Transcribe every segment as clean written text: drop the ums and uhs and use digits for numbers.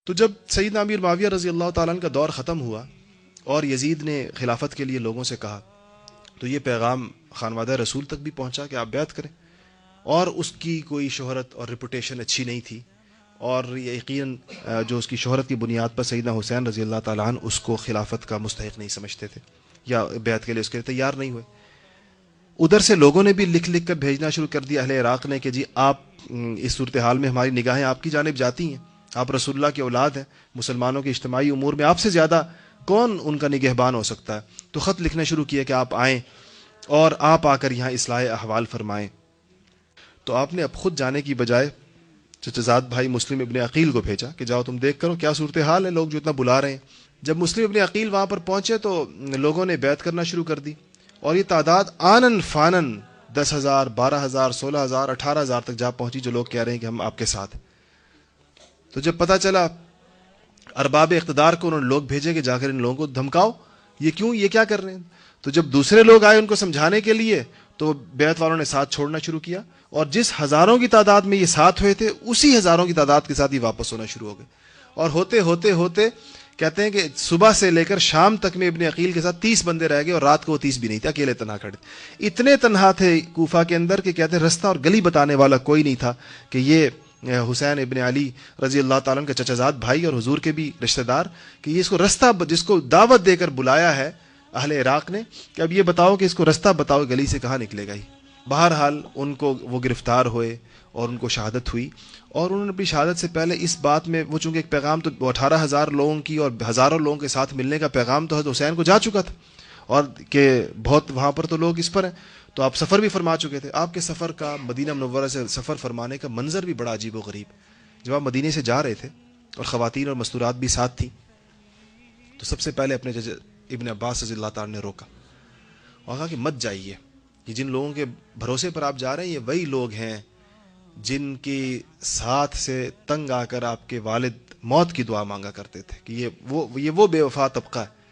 تو جب سیدنا امیر معاویہ رضی اللہ تعالیٰ عنہ کا دور ختم ہوا اور یزید نے خلافت کے لیے لوگوں سے کہا، تو یہ پیغام خانوادہ رسول تک بھی پہنچا کہ آپ بیعت کریں، اور اس کی کوئی شہرت اور ریپوٹیشن اچھی نہیں تھی، اور یقیناً جو اس کی شہرت کی بنیاد پر سیدنا حسین رضی اللہ تعالیٰ عنہ اس کو خلافت کا مستحق نہیں سمجھتے تھے یا بیعت کے لیے اس کے لیے تیار نہیں ہوئے۔ ادھر سے لوگوں نے بھی لکھ لکھ کر بھیجنا شروع کر دیا اہل عراق نے کہ جی آپ اس صورتحال میں ہماری نگاہیں آپ کی جانب جاتی ہیں، آپ رسول اللہ کی اولاد ہیں، مسلمانوں کے اجتماعی امور میں آپ سے زیادہ کون ان کا نگہبان ہو سکتا ہے۔ تو خط لکھنا شروع کیا کہ آپ آئیں اور آپ آ کر یہاں اصلاح احوال فرمائیں۔ تو آپ نے اب خود جانے کی بجائے چچا زاد بھائی مسلم ابن عقیل کو بھیجا کہ جاؤ تم دیکھ کرو کیا صورتحال ہے، لوگ جو اتنا بلا رہے ہیں۔ جب مسلم ابن عقیل وہاں پر پہنچے تو لوگوں نے بیعت کرنا شروع کر دی، اور یہ تعداد آنن فانن 10,000 12,000 16,000 18,000 تک جا پہنچی، جو لوگ کہہ رہے ہیں کہ ہم آپ کے ساتھ ہیں۔ تو جب پتہ چلا ارباب اقتدار کو، انہوں نے لوگ بھیجے کہ جا کر ان لوگوں کو دھمکاؤ، یہ کیوں، یہ کیا کر رہے ہیں۔ تو جب دوسرے لوگ آئے ان کو سمجھانے کے لیے، تو بیعت والوں نے ساتھ چھوڑنا شروع کیا، اور جس ہزاروں کی تعداد میں یہ ساتھ ہوئے تھے اسی ہزاروں کی تعداد کے ساتھ یہ واپس ہونا شروع ہو گئے، اور ہوتے ہوتے ہوتے کہتے ہیں کہ صبح سے لے کر شام تک میں ابن عقیل کے ساتھ 30 بندے رہ گئے، اور رات کو وہ 30 بھی نہیں تھے، اکیلے تنہا کھڑے، اتنے تنہا تھے کوفہ کے اندر کہ کہتے ہیں رستہ اور گلی بتانے والا کوئی نہیں تھا کہ یہ حسین ابن علی رضی اللہ تعالیٰ عنہ کا چچا زاد بھائی اور حضور کے بھی رشتہ دار، کہ یہ اس کو رستہ، جس کو دعوت دے کر بلایا ہے اہل عراق نے، کہ اب یہ بتاؤ کہ اس کو رستہ بتاؤ، گلی سے کہاں نکلے گا ہی۔ بہرحال ان کو وہ گرفتار ہوئے اور ان کو شہادت ہوئی، اور انہوں نے اپنی شہادت سے پہلے اس بات میں، وہ چونکہ ایک پیغام تو 18,000 لوگوں کی اور ہزاروں لوگوں کے ساتھ ملنے کا پیغام تو حضرت حسین کو جا چکا تھا، اور کہ بہت وہاں پر تو لوگ اس پر ہیں، تو آپ سفر بھی فرما چکے تھے۔ آپ کے سفر کا، مدینہ منورہ سے سفر فرمانے کا منظر بھی بڑا عجیب و غریب۔ جب آپ مدینے سے جا رہے تھے اور خواتین اور مستورات بھی ساتھ تھیں، تو سب سے پہلے اپنے ابن عباس رضی اللہ تعالیٰ نے روکا اور کہا کہ مت جائیے، یہ جن لوگوں کے بھروسے پر آپ جا رہے ہیں یہ وہی لوگ ہیں جن کی ساتھ سے تنگ آ کر آپ کے والد موت کی دعا مانگا کرتے تھے، کہ یہ وہ بے وفا طبقہ ہے۔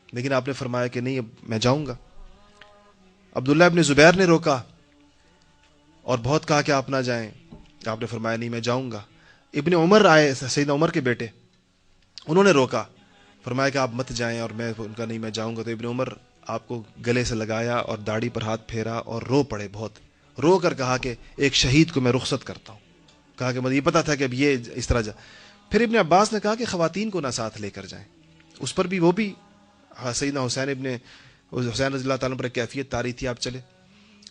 لیکن آپ نے فرمایا کہ نہیں، اب میں جاؤں گا۔ عبداللہ ابن زبیر نے روکا اور بہت کہا کہ آپ نہ جائیں، آپ نے فرمایا نہیں میں جاؤں گا۔ ابن عمر آئے، سیدنا عمر کے بیٹے، انہوں نے روکا، فرمایا کہ آپ مت جائیں، اور میں ان کا نہیں میں جاؤں گا۔ تو ابن عمر آپ کو گلے سے لگایا اور داڑھی پر ہاتھ پھیرا اور رو پڑے، بہت رو کر کہا کہ ایک شہید کو میں رخصت کرتا ہوں۔ کہا کہ مجھے یہ پتا تھا کہ اب یہ اس طرح جا۔ پھر ابن عباس نے کہا کہ خواتین کو نہ ساتھ لے کر جائیں، اس پر بھی وہ بھی سیدنا حسین رضی اللہ تعالیٰ پر ایک کیفیت طاری تھی، آپ چلے۔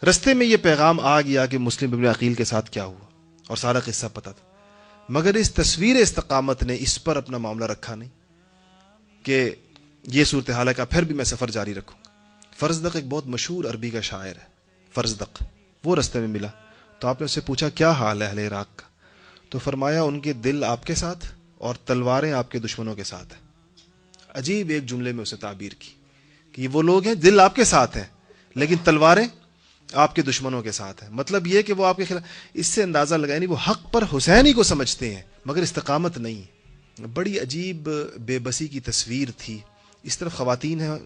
رستے میں یہ پیغام آ گیا کہ مسلم ابن عقیل کے ساتھ کیا ہوا، اور سارا قصہ پتا تھا، مگر اس تصویر استقامت نے اس پر اپنا معاملہ رکھا نہیں کہ یہ صورتحال ہے، کا پھر بھی میں سفر جاری رکھوں گا۔ فرزدق ایک بہت مشہور عربی کا شاعر ہے، فرزدق، وہ رستے میں ملا، تو آپ نے اس سے پوچھا کیا حال ہے اہل عراق کا، تو فرمایا ان کے دل آپ کے ساتھ اور تلواریں آپ کے دشمنوں کے ساتھ ہیں۔ عجیب ایک جملے میں اسے تعبیر کی کہ یہ وہ لوگ ہیں، دل آپ کے ساتھ ہیں لیکن تلواریں آپ کے دشمنوں کے ساتھ ہیں، مطلب یہ کہ وہ آپ کے خلاف۔ اس سے اندازہ لگائے نہیں، وہ حق پر حسین ہی کو سمجھتے ہیں مگر استقامت نہیں۔ بڑی عجیب بے بسی کی تصویر تھی۔ اس طرف خواتین ہیں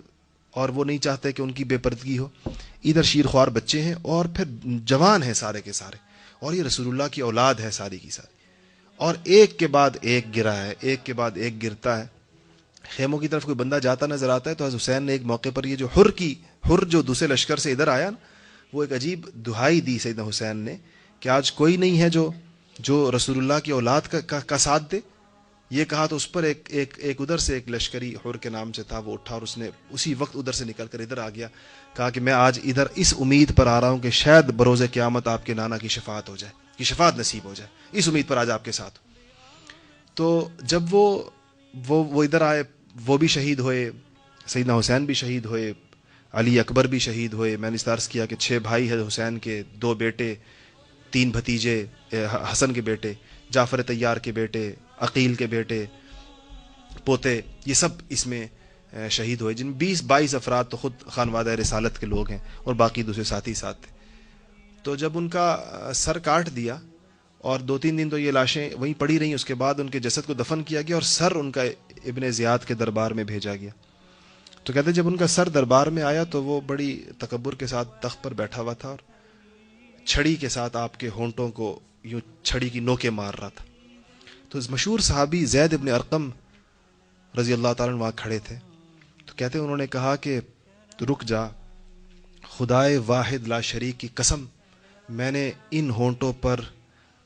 اور وہ نہیں چاہتے کہ ان کی بے پردگی ہو، ادھر شیرخوار بچے ہیں اور پھر جوان ہیں سارے کے سارے، اور یہ رسول اللہ کی اولاد ہے ساری کی ساری، اور ایک کے بعد ایک گرا ہے، ایک کے بعد ایک گرتا ہے۔ خیموں کی طرف کوئی بندہ جاتا نظر آتا ہے تو حضرت حسین نے ایک موقع پر یہ جو حر جو دوسرے لشکر سے ادھر آیا نا، وہ ایک عجیب دہائی دی سیدنا حسین نے کہ آج کوئی نہیں ہے جو رسول اللہ کی اولاد کا ساتھ دے۔ یہ کہا تو اس پر ایک ادھر سے ایک لشکری حر کے نام سے تھا، وہ اٹھا اور اس نے اسی وقت ادھر سے نکل کر ادھر آ گیا، کہا کہ میں آج ادھر اس امید پر آ رہا ہوں کہ شاید بروز قیامت آپ کے نانا کی شفاعت ہو جائے، کی شفاعت نصیب ہو جائے، اس امید پر آج آپ کے ساتھ۔ تو جب وہ ادھر آئے، وہ بھی شہید ہوئے، سیدنا حسین بھی شہید ہوئے، علی اکبر بھی شہید ہوئے۔ میں نے اس عرض کیا کہ 6 بھائی ہیں حسین کے، 2 بیٹے، 3 بھتیجے، حسن کے بیٹے، جعفر طیار کے بیٹے، عقیل کے بیٹے، پوتے، یہ سب اس میں شہید ہوئے، جن 20-22 افراد تو خود خانوادہ رسالت کے لوگ ہیں اور باقی دوسرے ساتھی ساتھ تھے۔ تو جب ان کا سر کاٹ دیا اور 2-3 دن تو یہ لاشیں وہیں پڑی رہیں، اس کے بعد ان کے جسد کو دفن کیا گیا اور سر ان کا ابن زیاد کے دربار میں بھیجا گیا۔ تو کہتے ہیں جب ان کا سر دربار میں آیا تو وہ بڑی تکبر کے ساتھ تخت پر بیٹھا ہوا تھا اور چھڑی کے ساتھ آپ کے ہونٹوں کو یوں چھڑی کی نوکیں مار رہا تھا۔ تو اس مشہور صحابی زید ابن ارقم رضی اللہ تعالیٰ عنہ وہاں کھڑے تھے. تو کہتے ہیں انہوں نے کہا کہ رک جا، خدائے واحد لا شریک کی قسم، میں نے ان ہونٹوں پر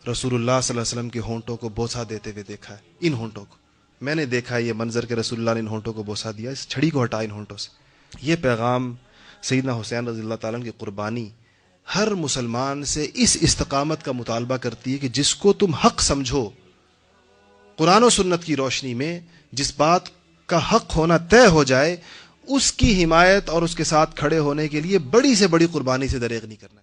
رسول اللہ صلی اللہ علیہ وسلم کے ہونٹوں کو بوسہ دیتے ہوئے دیکھا ہے. ان ہونٹوں کو میں نے دیکھا ہے، یہ منظر کہ رسول اللہ نے ان ہونٹوں کو بوسہ دیا، اس چھڑی کو ہٹا ان ہونٹوں سے. یہ پیغام سیدنا حسین رضی اللہ تعالیٰ عنہ کی قربانی ہر مسلمان سے اس استقامت کا مطالبہ کرتی ہے کہ جس کو تم حق سمجھو، قرآن و سنت کی روشنی میں جس بات کا حق ہونا طے ہو جائے، اس کی حمایت اور اس کے ساتھ کھڑے ہونے کے لیے بڑی سے بڑی قربانی سے دریغ نہیں کرنا.